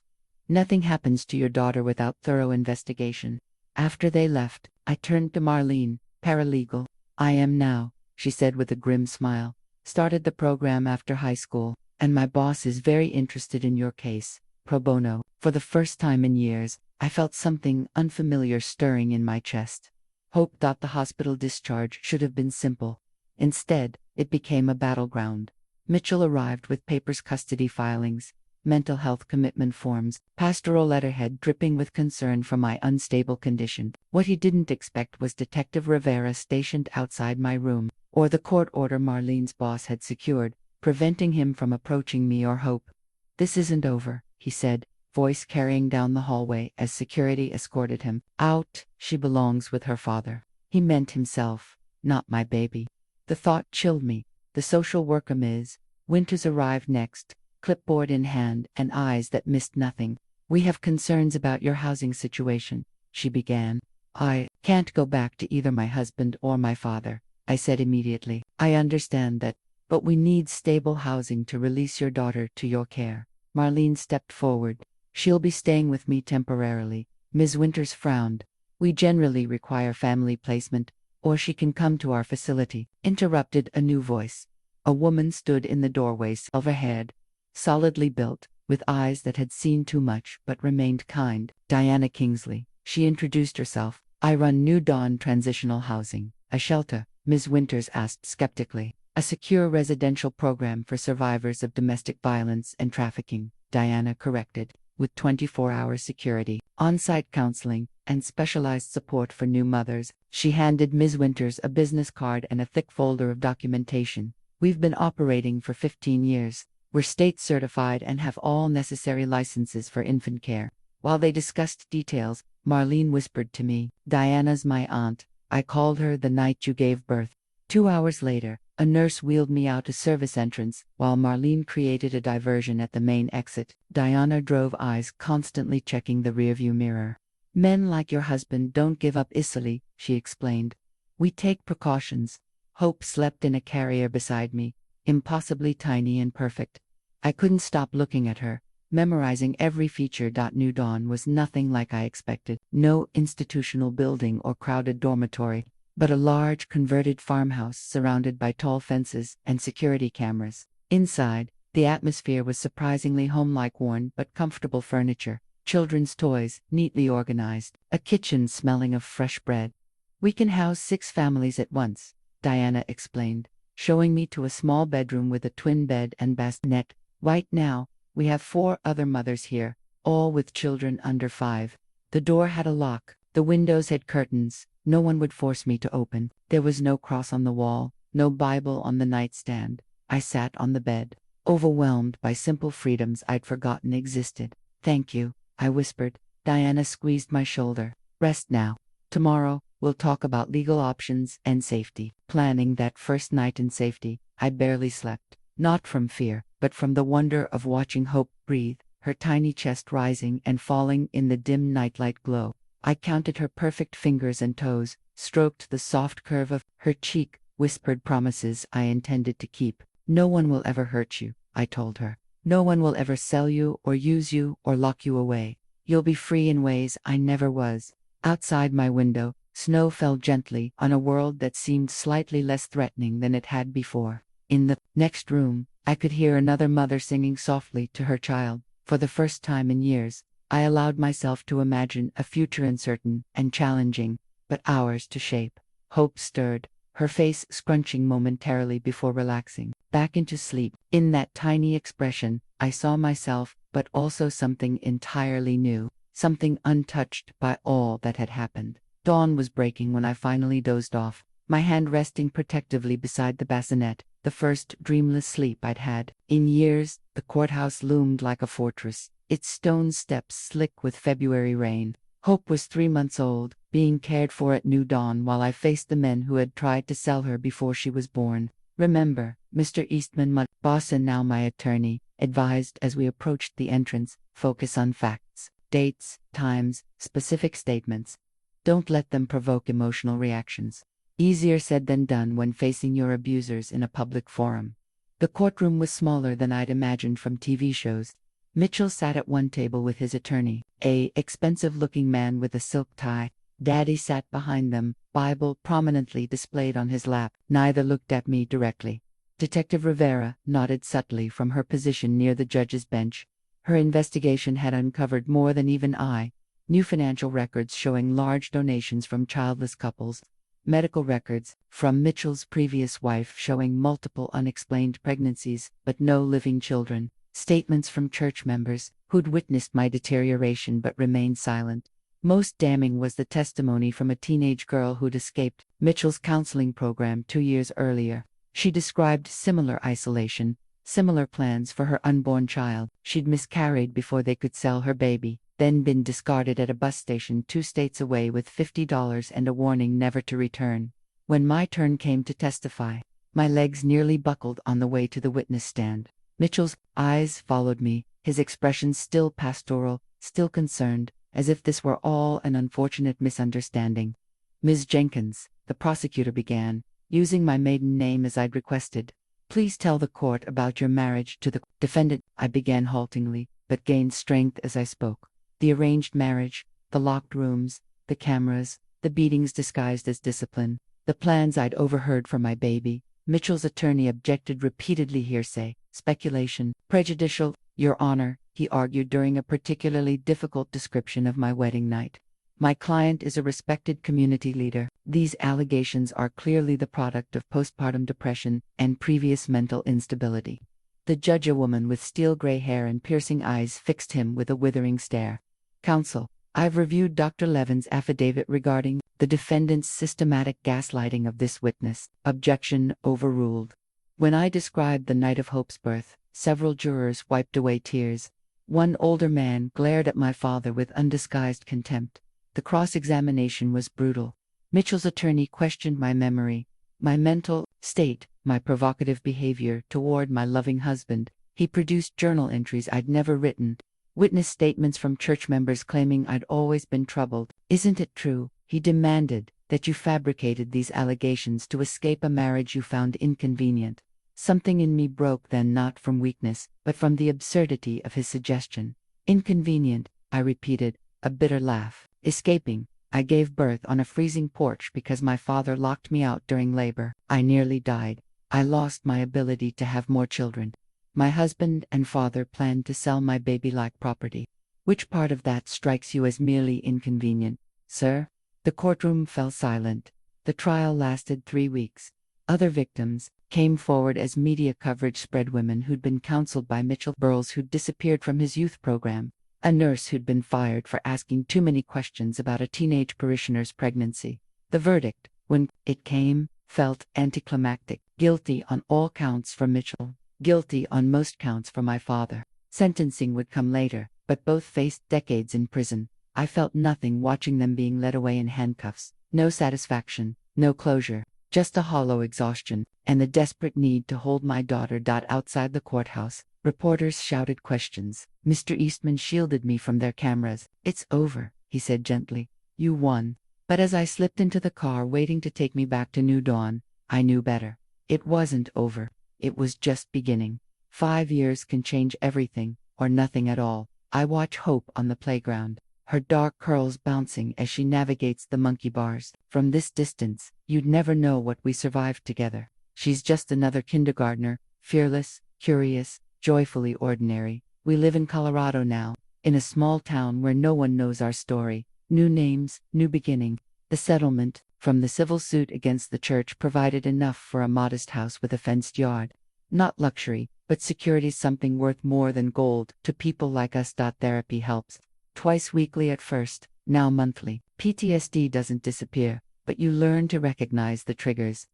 Nothing happens to your daughter without thorough investigation. After they left, I turned to Marlene, paralegal. I am now, she said with a grim smile. Started the program after high school, and my boss is very interested in your case, pro bono. For the first time in years, I felt something unfamiliar stirring in my chest. Hope thought the hospital discharge should have been simple. Instead, it became a battleground. Mitchell arrived with papers, custody filings, mental health commitment forms, pastoral letterhead dripping with concern for my unstable condition. What he didn't expect was Detective Rivera stationed outside my room, or the court order Marlene's boss had secured, preventing him from approaching me or Hope. "This isn't over," he said, voice carrying down the hallway as security escorted him out. "She belongs with her father." He meant himself, not my baby. The thought chilled me. The social worker Ms. Winters arrived next, clipboard in hand and eyes that missed nothing. "We have concerns about your housing situation," she began. "I can't go back to either my husband or my father," I said immediately. "I understand that, but we need stable housing to release your daughter to your care." Marlene stepped forward. "She'll be staying with me temporarily." Ms. Winters frowned. "We generally require family placement, or she can come to our facility," interrupted a new voice. A woman stood in the doorway, silver-haired, solidly built, with eyes that had seen too much but remained kind. "Diana Kingsley," she introduced herself. "I run New Dawn Transitional Housing." "A shelter?" Ms. Winters asked skeptically. "A secure residential program for survivors of domestic violence and trafficking," Diana corrected, "with 24-hour security, on-site counseling, and specialized support for new mothers." She handed Ms. Winters a business card and a thick folder of documentation. "We've been operating for 15 years. We're state certified and have all necessary licenses for infant care." While they discussed details, Marlene whispered to me, "Diana's my aunt. I called her the night you gave birth." 2 hours later, a nurse wheeled me out a service entrance, while Marlene created a diversion at the main exit. Diana drove, eyes constantly checking the rearview mirror. "Men like your husband don't give up easily," she explained. "We take precautions." Hope slept in a carrier beside me, impossibly tiny and perfect. I couldn't stop looking at her, memorizing every feature. New Dawn was nothing like I expected. No institutional building or crowded dormitory, but a large converted farmhouse surrounded by tall fences and security cameras. Inside, the atmosphere was surprisingly homelike, worn but comfortable furniture, children's toys neatly organized, a kitchen smelling of fresh bread. "We can house 6 families at once," Diana explained, showing me to a small bedroom with a twin bed and bassinet. "Right now, we have 4 other mothers here, all with children under 5. The door had a lock, the windows had curtains. No one would force me to open. There was no cross on the wall, no Bible on the nightstand. I sat on the bed, overwhelmed by simple freedoms I'd forgotten existed. "Thank you," I whispered. Diana squeezed my shoulder. "Rest now. Tomorrow, we'll talk about legal options and safety." Planning that first night in safety, I barely slept. Not from fear, but from the wonder of watching Hope breathe, her tiny chest rising and falling in the dim nightlight glow. I counted her perfect fingers and toes, stroked the soft curve of her cheek, whispered promises I intended to keep. "No one will ever hurt you," I told her. "No one will ever sell you or use you or lock you away. You'll be free in ways I never was." Outside my window, snow fell gently on a world that seemed slightly less threatening than it had before. In the next room, I could hear another mother singing softly to her child. For the first time in years, I allowed myself to imagine a future uncertain and challenging, but ours to shape. Hope stirred, her face scrunching momentarily before relaxing back into sleep. In that tiny expression, I saw myself, but also something entirely new, something untouched by all that had happened. Dawn was breaking when I finally dozed off, my hand resting protectively beside the bassinet, the first dreamless sleep I'd had in years. The courthouse loomed like a fortress, its stone steps slick with February rain. Hope was 3 months old, being cared for at New Dawn while I faced the men who had tried to sell her before she was born. "Remember, Mr. Eastman, my boss and now my attorney, advised as we approached the entrance, focus on facts, dates, times, specific statements. Don't let them provoke emotional reactions." Easier said than done when facing your abusers in a public forum. The courtroom was smaller than I'd imagined from TV shows. Mitchell sat at one table with his attorney, a expensive-looking man with a silk tie. Daddy sat behind them, Bible prominently displayed on his lap. Neither looked at me directly. Detective Rivera nodded subtly from her position near the judge's bench. Her investigation had uncovered more than even I. New financial records showing large donations from childless couples. Medical records from Mitchell's previous wife showing multiple unexplained pregnancies, but no living children. Statements from church members who'd witnessed my deterioration but remained silent. Most damning was the testimony from a teenage girl who'd escaped Mitchell's counseling program 2 years earlier. She described similar isolation, similar plans for her unborn child. She'd miscarried before they could sell her baby, then been discarded at a bus station 2 states away with $50 and a warning never to return. When my turn came to testify, my legs nearly buckled on the way to the witness stand. Mitchell's eyes followed me, his expression still pastoral, still concerned, as if this were all an unfortunate misunderstanding. "Ms. Jenkins," the prosecutor began, using my maiden name as I'd requested, "please tell the court about your marriage to the defendant." I began haltingly, but gained strength as I spoke. The arranged marriage, the locked rooms, the cameras, the beatings disguised as discipline, the plans I'd overheard for my baby. Mitchell's attorney objected repeatedly. Hearsay, speculation, prejudicial. "Your Honor," he argued during a particularly difficult description of my wedding night, "my client is a respected community leader. These allegations are clearly the product of postpartum depression and previous mental instability." The judge, a woman with steel gray hair and piercing eyes, fixed him with a withering stare. "Counsel, I've reviewed Dr. Levin's affidavit regarding the defendant's systematic gaslighting of this witness." Objection overruled. When I described the night of Hope's birth, several jurors wiped away tears. One older man glared at my father with undisguised contempt. The cross-examination was brutal. Mitchell's attorney questioned my memory, my mental state, my provocative behavior toward my loving husband. He produced journal entries I'd never written, witness statements from church members claiming I'd always been troubled. "Isn't it true," he demanded, "that you fabricated these allegations to escape a marriage you found inconvenient?" Something in me broke then, not from weakness, but from the absurdity of his suggestion. "Inconvenient," I repeated, a bitter laugh. "Escaping. I gave birth on a freezing porch because my father locked me out during labor. I nearly died. I lost my ability to have more children. My husband and father planned to sell my baby-like property. Which part of that strikes you as merely inconvenient, sir?" The courtroom fell silent. The trial lasted 3 weeks. Other victims came forward as media coverage spread: women who'd been counseled by Mitchell, girls who'd disappeared from his youth program, a nurse who'd been fired for asking too many questions about a teenage parishioner's pregnancy. The verdict, when it came, felt anticlimactic. Guilty on all counts for Mitchell, guilty on most counts for my father. Sentencing would come later, but both faced decades in prison. I felt nothing watching them being led away in handcuffs. No satisfaction, no closure, just a hollow exhaustion, and the desperate need to hold my daughter. Outside the courthouse, reporters shouted questions. Mr. Eastman shielded me from their cameras. "It's over," he said gently. "You won." But as I slipped into the car waiting to take me back to New Dawn, I knew better. It wasn't over. It was just beginning. 5 years can change everything, or nothing at all. I watch Hope on the playground, her dark curls bouncing as she navigates the monkey bars. From this distance, you'd never know what we survived together. She's just another kindergartner, fearless, curious, joyfully ordinary. We live in Colorado now, in a small town where no one knows our story. New names, new beginning. The settlement, from the civil suit against the church, provided enough for a modest house with a fenced yard. Not luxury, but security, something worth more than gold to people like us. Therapy helps. Twice weekly at first, now monthly. PTSD doesn't disappear, but you learn to recognize the triggers,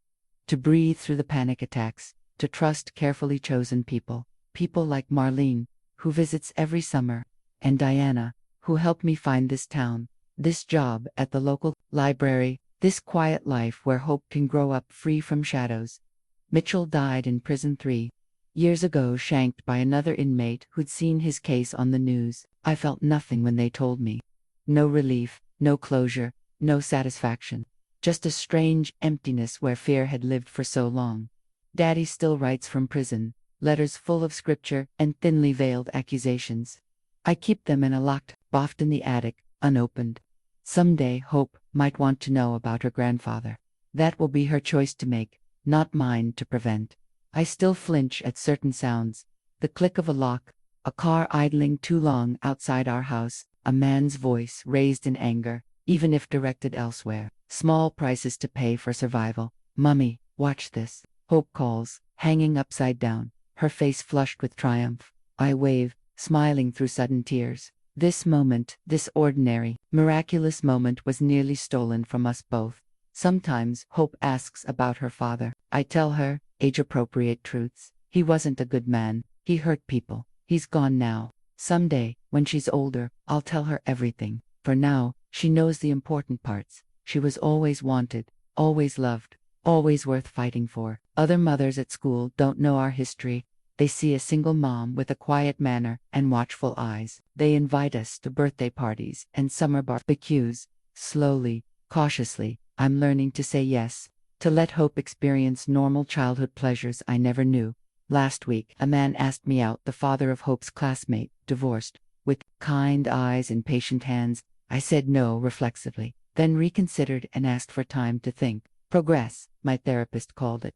to breathe through the panic attacks, to trust carefully chosen people. People like Marlene, who visits every summer, and Diana, who helped me find this town, this job at the local library, this quiet life where hope can grow up free from shadows. Mitchell died in prison 3 years ago, shanked by another inmate who'd seen his case on the news. I felt nothing when they told me. No relief, no closure, no satisfaction. Just a strange emptiness where fear had lived for so long. Daddy still writes from prison, letters full of scripture and thinly veiled accusations. I keep them in a locked box in the attic, unopened. Someday Hope might want to know about her grandfather. That will be her choice to make, not mine to prevent. I still flinch at certain sounds. The click of a lock, a car idling too long outside our house, a man's voice raised in anger, even if directed elsewhere. Small prices to pay for survival. Mummy, watch this. Hope calls, hanging upside down, her face flushed with triumph. I wave, smiling through sudden tears. This moment, this ordinary, miraculous moment was nearly stolen from us both. Sometimes Hope asks about her father. I tell her, age-appropriate truths. He wasn't a good man. He hurt people. He's gone now. Someday, when she's older, I'll tell her everything. For now, she knows the important parts. She was always wanted, always loved, always worth fighting for. Other mothers at school don't know our history. They see a single mom with a quiet manner and watchful eyes. They invite us to birthday parties and summer barbecues. Slowly, cautiously, I'm learning to say yes, to let Hope experience normal childhood pleasures I never knew. Last week, a man asked me out, the father of Hope's classmate, divorced. With kind eyes and patient hands, I said no reflexively, then reconsidered and asked for time to think. Progress, my therapist called it.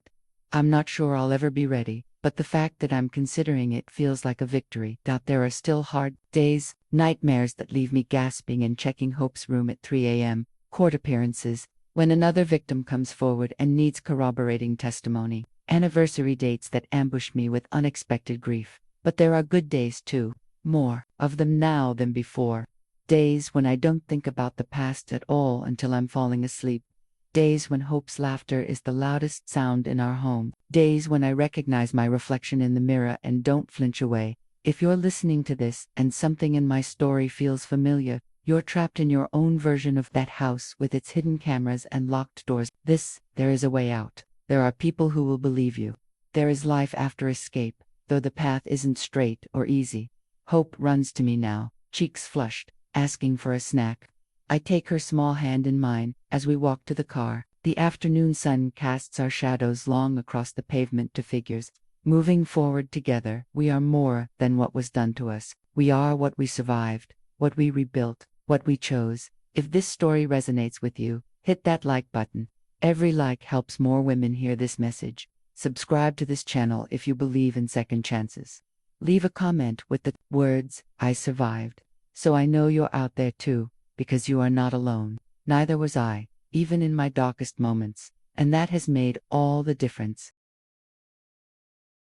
I'm not sure I'll ever be ready, but the fact that I'm considering it feels like a victory. There are still hard days, nightmares that leave me gasping and checking Hope's room at 3 a.m., court appearances, when another victim comes forward and needs corroborating testimony, anniversary dates that ambush me with unexpected grief. But there are good days too, more of them now than before. Days when I don't think about the past at all until I'm falling asleep. Days when Hope's laughter is the loudest sound in our home. Days when I recognize my reflection in the mirror and don't flinch away. If you're listening to this and something in my story feels familiar, you're trapped in your own version of that house with its hidden cameras and locked doors. There is a way out. There are people who will believe you. There is life after escape, though the path isn't straight or easy. Hope runs to me now, cheeks flushed, asking for a snack. I take her small hand in mine as we walk to the car. The afternoon sun casts our shadows long across the pavement to figures. Moving forward together, we are more than what was done to us. We are what we survived, what we rebuilt, what we chose. If this story resonates with you, hit that like button. Every like helps more women hear this message. Subscribe to this channel if you believe in second chances. Leave a comment with the words, "I survived," so I know you're out there too, because you are not alone. Neither was I, even in my darkest moments, and that has made all the difference.